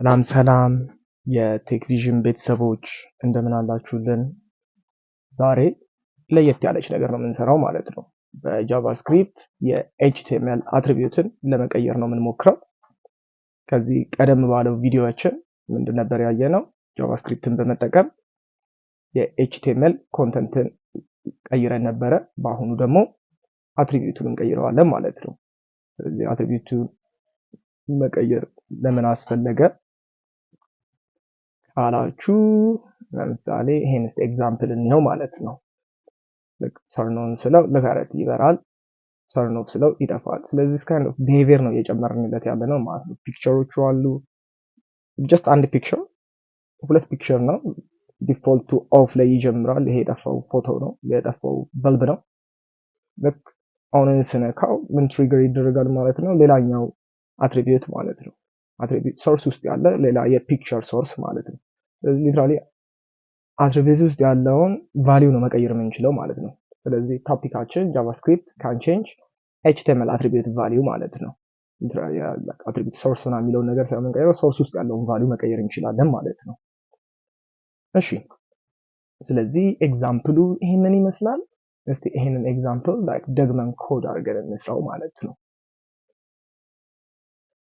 ሰላም የቴክቪዥን ቤተሰቦች እንደምን አላችሁልን? ዛሬ ለየት ያለች ነገር ነው የምንሰራው ማለት ነው። በጃቫስክሪፕት የኤችቲኤምኤል አትሪቢዩትን ለመቀየር ነው የምንሞክረው። ከዚህ ቀደም ባለው ቪዲዮአችን ምንድን ነበር ያየነው? ጃቫስክሪፕትን በመጠቀም የኤችቲኤምኤል ኮንተንትን ቀይረን ነበረ። በአሁኑ ደግሞ አትሪቢዩቱን እንቀይረዋለን ማለት ነው። ስለዚህ አትሪቢዩቱን መቀየር ለምን አስፈለገ ካላችሁ ለምሳሌ ይሄን ኤግዛምፕል እንየው ማለት ነው። ተርን ኦን ስለው ለካረት ይበራል፣ ተርን ኦፍ ስለው ይጠፋል። ስለዚህ ካይንድ ኦፍ ቢሄቪየር ነው እየጨመርንለት ያለ ነው ማለት ነው። ፒክቸሮቹ አሉ። ጀስት አንድ ፒክቸር ሁለት ፒክቸር ነው። ዲፎልቱ ኦፍ ላይ ይጀምራል። ይሄ የጠፋው ፎቶ ነው፣ የጠፋው በልብ ነው። ልክ ኦንን ስነካው ምን ትሪገር ይደረጋል ማለት ነው? ሌላኛው አትሪቢዩት ማለት ነው። አትሪቢዩት ሶርስ ውስጥ ያለ ሌላ የፒክቸር ሶርስ ማለት ነው። ሊትራሊ አትሪቢዩት ውስጥ ያለውን ቫልዩ ነው መቀየር የምንችለው ማለት ነው። ስለዚህ ቶፒካችን ጃቫስክሪፕት ካን ቼንጅ ኤችቲኤምኤል አትሪቢዩት ቫልዩ ማለት ነው። አትሪቢዩት ሶርስ ሆና የሚለውን ነገር ሳይሆን የምንቀይረው ሶርስ ውስጥ ያለውን ቫልዩ መቀየር እንችላለን ማለት ነው። እሺ ስለዚህ ኤግዛምፕሉ ይሄንን ይመስላል። እስቲ ይሄንን ኤግዛምፕል ላይክ ደግመን ኮድ አድርገን እንስራው ማለት ነው።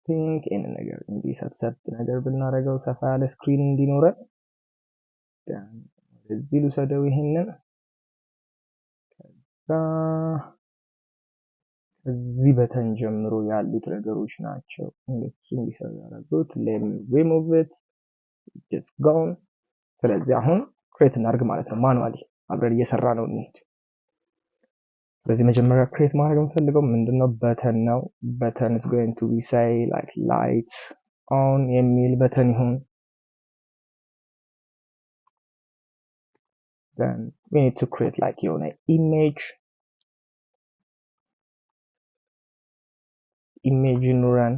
ቲንክ ይሄንን ነገር እንዲህ ሰብሰብ ነገር ብናደርገው ሰፋ ያለ ስክሪን እንዲኖረን እዚህ ልውሰደው። ይሄንን እዚህ በተን ጀምሮ ያሉት ነገሮች ናቸው እነሱ እንዲሰሩ ያደረጉት። let me remove it, just gone። ስለዚህ አሁን ክሬት እናድርግ ማለት ነው። ማኑዋሊ አብረን እየሰራ ነው እንሂድ። ስለዚህ መጀመሪያ ክሬት ማድረግ የምፈልገው ምንድነው? በተን ነው። በተን is going to be say like light on የሚል በተን ይሁን። then we need to create like የሆነ image ኑረን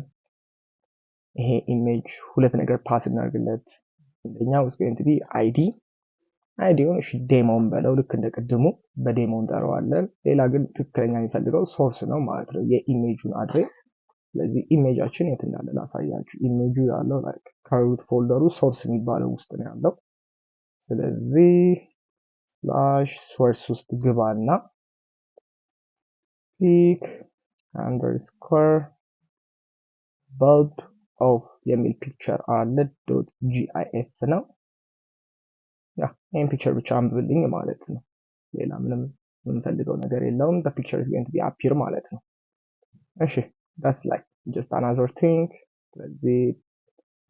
ይሄ ኢሜጅ ሁለት ነገር ፓስ እናድርግለት። አንደኛው is going to be አይዲውን እሺ ዴሞን በለው ልክ እንደቀድሙ በዴሞ እንጠራዋለን። ሌላ ግን ትክክለኛ የሚፈልገው ሶርስ ነው ማለት ነው፣ የኢሜጁን አድሬስ። ስለዚህ ኢሜጃችን የት እንዳለ ላሳያችሁ። ኢሜጁ ያለው ላይክ ከሩት ፎልደሩ ሶርስ የሚባለው ውስጥ ነው ያለው። ስለዚህ ስላሽ ሶርስ ውስጥ ግባና pic underscore bulb of የሚል ፒክቸር አለ .gif ነው። ያ ይሄን ፒክቸር ብቻ አንብብልኝ ማለት ነው። ሌላ ምንም የምንፈልገው ነገር የለውም። the picture is going to be appear ማለት ነው። እሺ that's like just another thing። ስለዚህ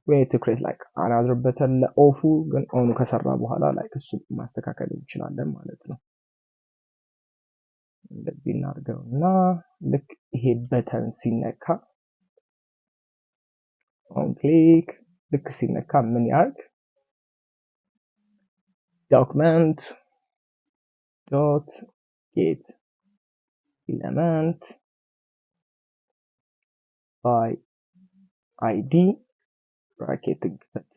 we need to create like another button ለኦፉ ግን ኦኑ ከሰራ በኋላ like እሱ ማስተካከል እንችላለን ማለት ነው። እንደዚህ እናድርገውና ልክ ይሄ በተን ሲነካ ኦን ክሊክ ልክ ሲነካ ምን ያርግ? document dot get element by id bracket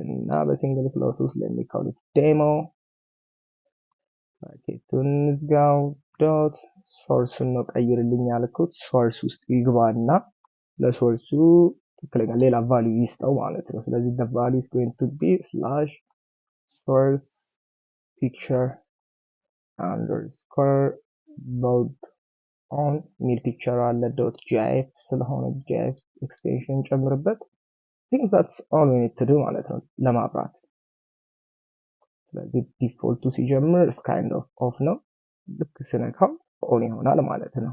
እና በሲንግል ክሎት ውስጥ ለሚካሉት ዴሞ ብራኬቱን ዝጋው። ዶት ሶርሱን ነው ቀይርልኝ ያልኩት። ሶርስ ውስጥ ይግባና ለሶርሱ ትክክለኛ ሌላ ቫልዩ ይስጠው ማለት ነው። ስለዚህ the value is going to be slash source picture underscore bulb on ሚል ፒክቸር አለ .gif ስለሆነ gif ኤክስቴንሽን ጨምርበት። think that's all we need to do ማለት ነው ለማብራት። ስለዚህ ዲፎልቱ ሲጀምር kind of off ነው። ልክ ስነካው ኦን ይሆናል ማለት ነው።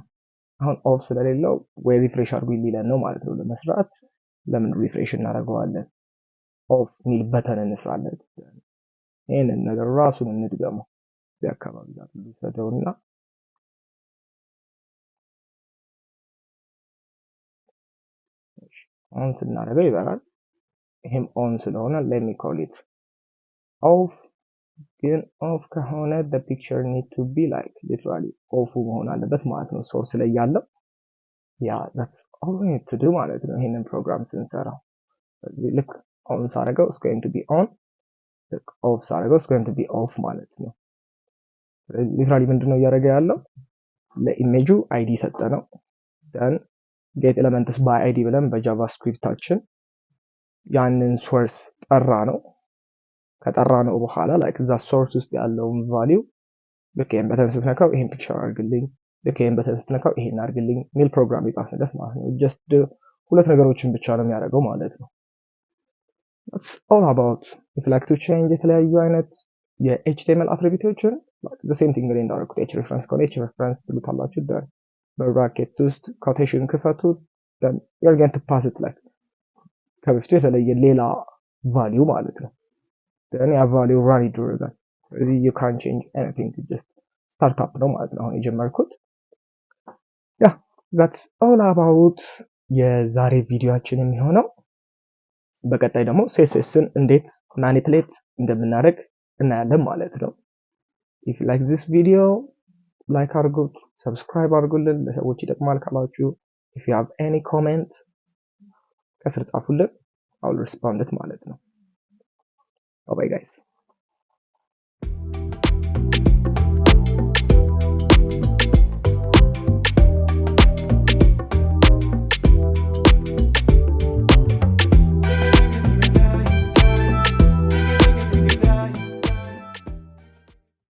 አሁን ኦፍ ስለሌለው ወይ ሪፍሬሽ አድርጉ ሊለን ነው ማለት ነው። ለመስራት ለምን ሪፍሬሽ እናደርገዋለን? ኦፍ ሚል በተን እንስራለን። ይሄንን ነገር ራሱን እንድገመው። እዚህ አካባቢ ጋር ልውሰደውና ኦን ስናደርገው ይበራል። ይሄም ኦን ስለሆነ let me call it off። ግን ኦፍ ከሆነ the picture need to be like literally ኦፍ መሆን አለበት ማለት ነው ሶርስ ላይ ያለው። ያ that's all we need to do ማለት ነው ይሄንን ፕሮግራም ስንሰራው። ልክ ኦን ሳደርገው is going to be on፣ ልክ ኦፍ ሳደርገው is going to be off ማለት ነው። ሊትራሊ ምንድነው እያደረገ ያለው? ለኢሜጁ አይዲ ሰጠ ነው። then get elements by id ብለን በጃቫስክሪፕታችን ያንን ሶርስ ጠራ ነው። ከጠራ ነው በኋላ ላይክ እዛ ሶርስ ውስጥ ያለውን ቫልዩ ልክ ይሄን በተን ስትነካው ይሄን ፒክቸር አድርግልኝ፣ ልክ ይሄን በተን ስትነካው ይሄን አድርግልኝ ሚል ፕሮግራም የጻፍንለት ማለት ነው። ጀስት ሁለት ነገሮችን ብቻ ነው የሚያደርገው ማለት ነው። that's all about if you like to change የተለያዩ አይነት የኤችቲኤምኤል አትሪቢዩቶችን the same thing እንዳደረኩት ኤች ሬፈረንስ ከሆነ ኤች ሬፈረንስ ትሉታላችሁ። በብራኬት ውስጥ ኮቴሽን ክፈቱት then you're going to pass it like ከበፊቱ የተለየ ሌላ ቫልዩ ማለት ነው። then ያ ቫልዩ ራን ይደረጋል። ስለዚህ you can't change anything just start up ነው ማለት ነው አሁን የጀመርኩት። ያ that's all about የዛሬ ቪዲዮአችን የሚሆነው። በቀጣይ ደግሞ ሲኤስኤስን እንዴት ማኒፕሌት እንደምናደርግ እናያለን ማለት ነው። if you like this video ላይክ አድርጉት፣ ሰብስክራይብ አድርጉልን ለሰዎች ይጠቅማል ካላችሁ። if you have any comment ከስር ጻፉልን፣ I will respond ማለት ነው። bye bye guys